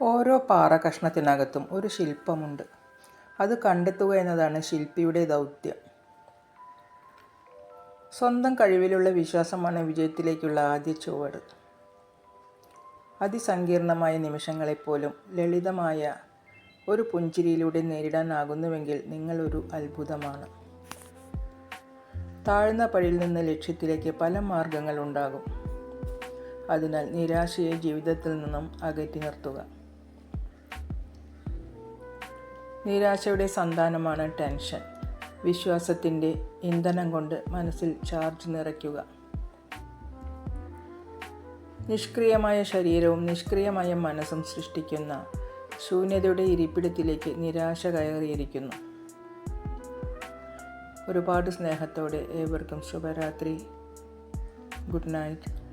ഓരോ പാറ കഷ്ണത്തിനകത്തും ഒരു ശില്പമുണ്ട്. അത് കണ്ടെത്തുക എന്നതാണ് ശില്പിയുടെ ദൗത്യം. സ്വന്തം കഴിവിലുള്ള വിശ്വാസമാണ് വിജയത്തിലേക്കുള്ള ആദ്യ ചുവട്. അതിസങ്കീർണമായ നിമിഷങ്ങളെപ്പോലും ലളിതമായ ഒരു പുഞ്ചിരിയിലൂടെ നേരിടാനാകുന്നുവെങ്കിൽ നിങ്ങൾ ഒരു അത്ഭുതമാണ്. താഴ്ന്ന പടിയിൽ നിന്ന് ലക്ഷ്യത്തിലേക്ക് പല മാർഗങ്ങൾ ഉണ്ടാകും. അതിനാൽ നിരാശയെ ജീവിതത്തിൽ നിന്നും അകറ്റി നിർത്തുക. നിരാശയുടെ സന്താനമാണ് ടെൻഷൻ. വിശ്വാസത്തിൻ്റെ ഇന്ധനം കൊണ്ട് മനസ്സിൽ ചാർജ് നിറയ്ക്കുക. നിഷ്ക്രിയമായ ശരീരവും നിഷ്ക്രിയമായ മനസ്സും സൃഷ്ടിക്കുന്ന ശൂന്യതയുടെ ഇരിപ്പിടത്തിലേക്ക് നിരാശ കയറിയിരിക്കുന്നു. ഒരുപാട് സ്നേഹത്തോടെ ഏവർക്കും ശുഭരാത്രി. Good night.